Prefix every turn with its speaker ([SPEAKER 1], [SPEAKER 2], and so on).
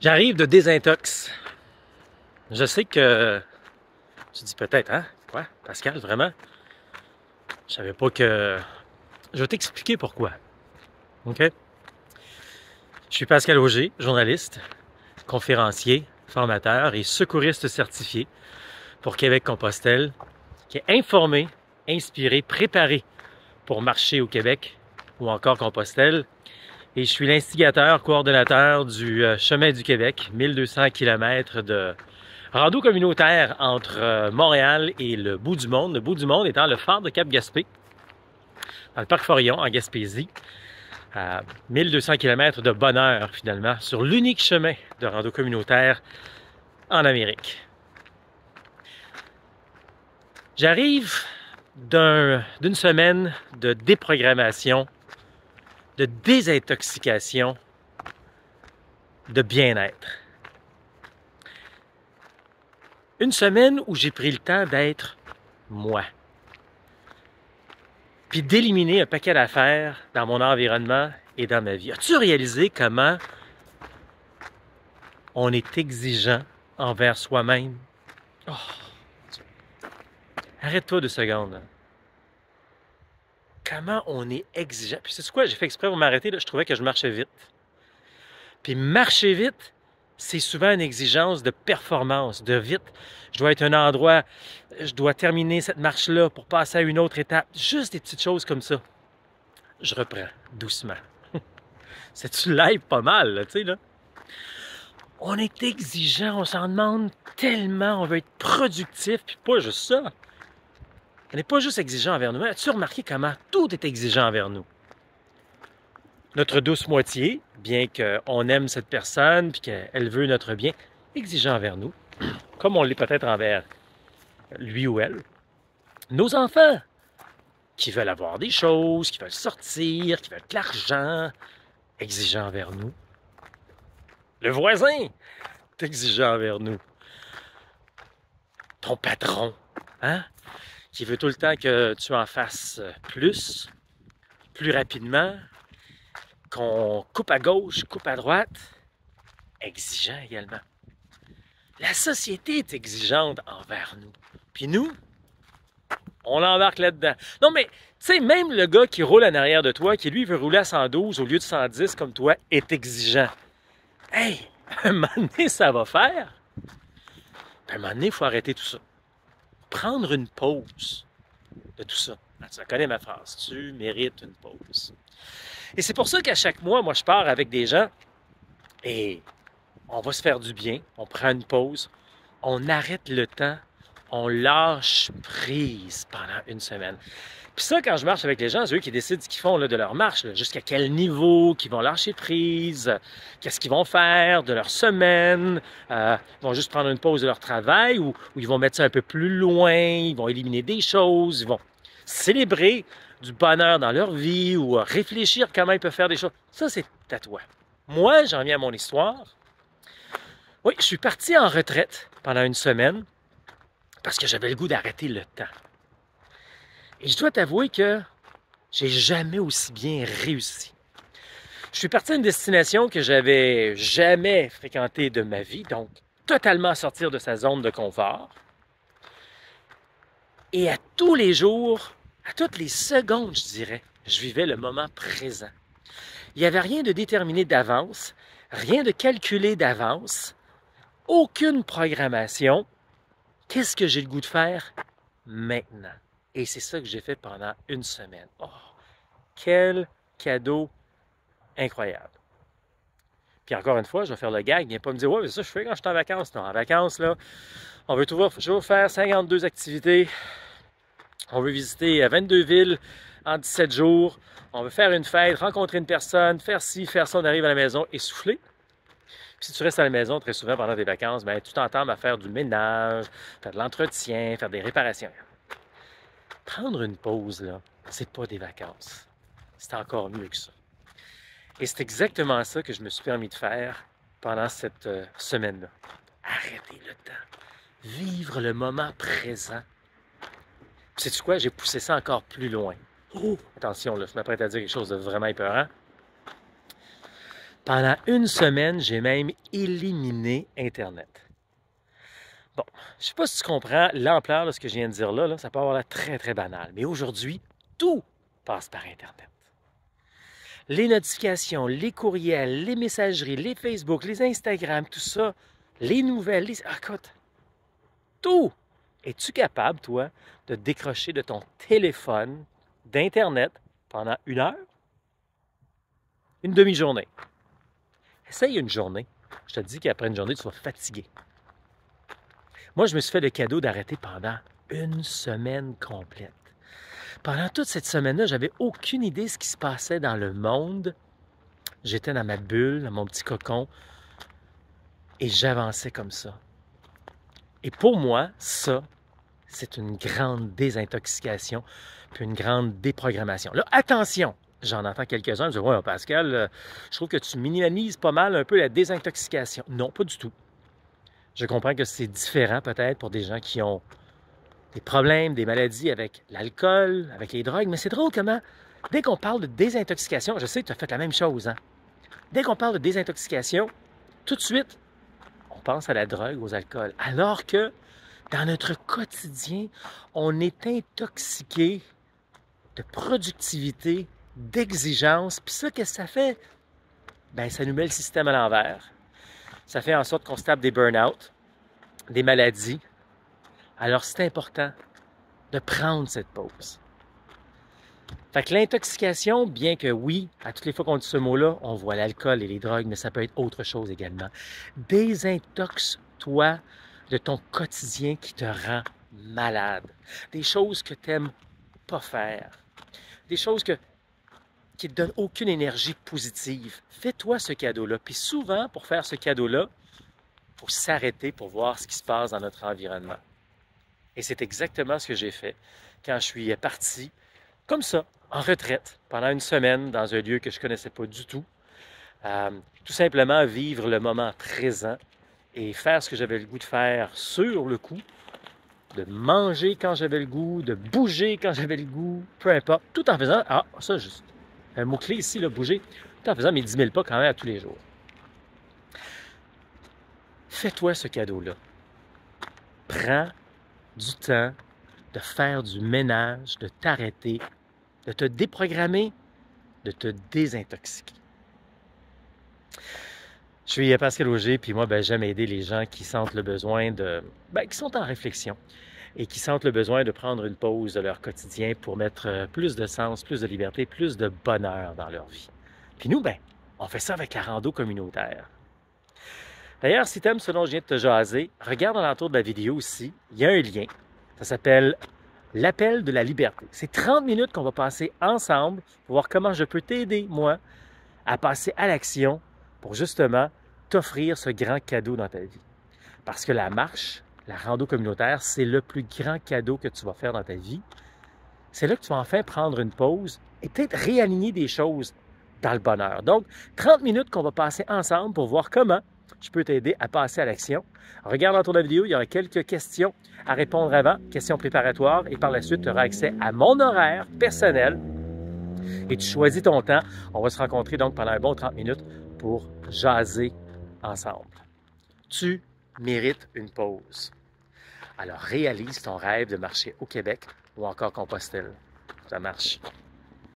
[SPEAKER 1] J'arrive de désintox. Je sais que tu dis peut-être, hein? Quoi? Pascal, vraiment? Je savais pas que... Je vais t'expliquer pourquoi. OK? Je suis Pascal Auger, journaliste, conférencier, formateur et secouriste certifié pour Québec-Compostelle, qui est informé, inspiré, préparé pour marcher au Québec ou encore Compostelle. Et je suis l'instigateur, coordonnateur du Chemin du Québec, 1200 km de rando communautaire entre Montréal et le bout du monde. Le bout du monde étant le phare de Cap-Gaspé, dans le parc Forillon, en Gaspésie. À 1200 km de bonheur, finalement, sur l'unique chemin de rando communautaire en Amérique. J'arrive d'une semaine de déprogrammation, de désintoxication, de bien-être. Une semaine où j'ai pris le temps d'être moi. Puis d'éliminer un paquet d'affaires dans mon environnement et dans ma vie. As-tu réalisé comment on est exigeant envers soi-même? Oh, arrête-toi 2 secondes. Là. Comment on est exigeant. Puis c'est quoi? J'ai fait exprès pour m'arrêter. Là. Je trouvais que je marchais vite. Puis marcher vite, c'est souvent une exigence de performance, de vite. Je dois être à un endroit, je dois terminer cette marche-là pour passer à une autre étape. Juste des petites choses comme ça. Je reprends doucement. C'est-tu live pas mal, là, tu sais, là? On est exigeant, on s'en demande tellement, on veut être productif, puis pas juste ça. On n'est pas juste exigeant envers nous. As-tu remarqué comment tout est exigeant envers nous? Notre douce moitié, bien qu'on aime cette personne, puis qu'elle veut notre bien, exigeant envers nous, comme on l'est peut-être envers lui ou elle. Nos enfants, qui veulent avoir des choses, qui veulent sortir, qui veulent de l'argent, exigeant envers nous. Le voisin, exigeant envers nous. Ton patron, hein? Qui veut tout le temps que tu en fasses plus rapidement, qu'on coupe à gauche, coupe à droite. Exigeant également. La société est exigeante envers nous. Puis nous, on l'embarque là-dedans. Non, mais, tu sais, même le gars qui roule en arrière de toi, qui lui veut rouler à 112 au lieu de 110 comme toi, est exigeant. Hey, un moment donné, ça va faire. Puis un moment donné, il faut arrêter tout ça. Prendre une pause de tout ça. Tu connais ma phrase, tu mérites une pause. Et c'est pour ça qu'à chaque mois, moi, je pars avec des gens et on va se faire du bien, on prend une pause, on arrête le temps, on lâche prise pendant une semaine. Puis ça, quand je marche avec les gens, c'est eux qui décident ce qu'ils font là, de leur marche, là, jusqu'à quel niveau qu'ils vont lâcher prise, qu'est-ce qu'ils vont faire de leur semaine, ils vont juste prendre une pause de leur travail ou ils vont mettre ça un peu plus loin, ils vont éliminer des choses, ils vont célébrer du bonheur dans leur vie ou réfléchir comment ils peuvent faire des choses. Ça, c'est à toi. Moi, j'en viens à mon histoire. Oui, je suis parti en retraite pendant une semaine parce que j'avais le goût d'arrêter le temps. Et je dois t'avouer que j'ai jamais aussi bien réussi. Je suis parti à une destination que j'avais jamais fréquentée de ma vie, donc totalement sortir de sa zone de confort. Et à tous les jours, à toutes les secondes, je dirais, je vivais le moment présent. Il n'y avait rien de déterminé d'avance, rien de calculé d'avance, aucune programmation. Qu'est-ce que j'ai le goût de faire maintenant? Et c'est ça que j'ai fait pendant une semaine. Oh, quel cadeau incroyable. Puis encore une fois, je vais faire le gag. Viens pas me dire, ouais, mais ça je fais quand je suis en vacances. Non, en vacances, là, on veut toujours faire 52 activités. On veut visiter 22 villes en 17 jours. On veut faire une fête, rencontrer une personne, faire ci, faire ça. On arrive à la maison essoufflé. Puis si tu restes à la maison très souvent pendant tes vacances, ben, tu t'entends à faire du ménage, faire de l'entretien, faire des réparations. Prendre une pause, là, c'est pas des vacances. C'est encore mieux que ça. Et c'est exactement ça que je me suis permis de faire pendant cette semaine-là. Arrêter le temps. Vivre le moment présent. Puis sais-tu quoi? J'ai poussé ça encore plus loin. Oh, attention, là, je m'apprête à dire quelque chose de vraiment épeurant. Pendant une semaine, j'ai même éliminé Internet. Bon, je ne sais pas si tu comprends l'ampleur de ce que je viens de dire là, ça peut avoir l'air très, très banal. Mais aujourd'hui, tout passe par Internet. Les notifications, les courriels, les messageries, les Facebook, les Instagram, tout ça, les nouvelles, écoute, tout! Es-tu capable, toi, de décrocher de ton téléphone, d'Internet, pendant 1 heure? Une demi-journée. Essaye une journée. Je te dis qu'après une journée, tu vas fatiguer. Moi, je me suis fait le cadeau d'arrêter pendant une semaine complète. Pendant toute cette semaine-là, j'avais aucune idée de ce qui se passait dans le monde. J'étais dans ma bulle, dans mon petit cocon, et j'avançais comme ça. Et pour moi, ça, c'est une grande désintoxication, puis une grande déprogrammation. Là, attention! J'en entends quelques-uns, je dis « Ouais, Pascal, je trouve que tu minimises pas mal un peu la désintoxication. » Non, pas du tout. Je comprends que c'est différent peut-être pour des gens qui ont des problèmes, des maladies avec l'alcool, avec les drogues, mais c'est drôle comment, dès qu'on parle de désintoxication, je sais que tu as fait la même chose, hein? Dès qu'on parle de désintoxication, tout de suite, on pense à la drogue, aux alcools. Alors que dans notre quotidien, on est intoxiqué de productivité, d'exigence. Puis ça, qu'est-ce que ça fait? Bien, ça nous met le système à l'envers. Ça fait en sorte qu'on se tape des burn-out, des maladies. Alors, c'est important de prendre cette pause. Fait que l'intoxication, bien que oui, à toutes les fois qu'on dit ce mot-là, on voit l'alcool et les drogues, mais ça peut être autre chose également. Désintoxe-toi de ton quotidien qui te rend malade. Des choses que tu n'aimes pas faire. Des choses qui ne te donnent aucune énergie positive. Fais-toi ce cadeau-là. Puis souvent, pour faire ce cadeau-là, il faut s'arrêter pour voir ce qui se passe dans notre environnement. Et c'est exactement ce que j'ai fait quand je suis parti, comme ça, en retraite, pendant une semaine, dans un lieu que je ne connaissais pas du tout. Tout simplement vivre le moment présent et faire ce que j'avais le goût de faire sur le coup, de manger quand j'avais le goût, de bouger quand j'avais le goût, peu importe, tout en faisant, ça juste, un mot-clé ici, là, bouger, tout en faisant mes 10 000 pas quand même à tous les jours. Fais-toi ce cadeau-là. Prends du temps de faire du ménage, de t'arrêter, de te déprogrammer, de te désintoxiquer. Je suis Pascal Auger, puis moi, j'aime aider les gens qui sentent le besoin qui sont en réflexion et qui sentent le besoin de prendre une pause de leur quotidien pour mettre plus de sens, plus de liberté, plus de bonheur dans leur vie. Puis nous, on fait ça avec la rando communautaire. D'ailleurs, si tu aimes ce dont je viens de te jaser, regarde alentour de la vidéo aussi, il y a un lien. Ça s'appelle l'appel de la liberté. C'est 30 minutes qu'on va passer ensemble pour voir comment je peux t'aider, moi, à passer à l'action pour justement t'offrir ce grand cadeau dans ta vie. Parce que la marche, la rando communautaire, c'est le plus grand cadeau que tu vas faire dans ta vie. C'est là que tu vas enfin prendre une pause et peut-être réaligner des choses dans le bonheur. Donc, 30 minutes qu'on va passer ensemble pour voir comment je peux t'aider à passer à l'action. Regarde autour de la vidéo, il y aura quelques questions à répondre avant, questions préparatoires, et par la suite, tu auras accès à mon horaire personnel et tu choisis ton temps. On va se rencontrer donc pendant un bon 30 minutes pour jaser ensemble. Tu mérites une pause. Alors réalise ton rêve de marcher au Québec ou encore Compostelle. Ça marche.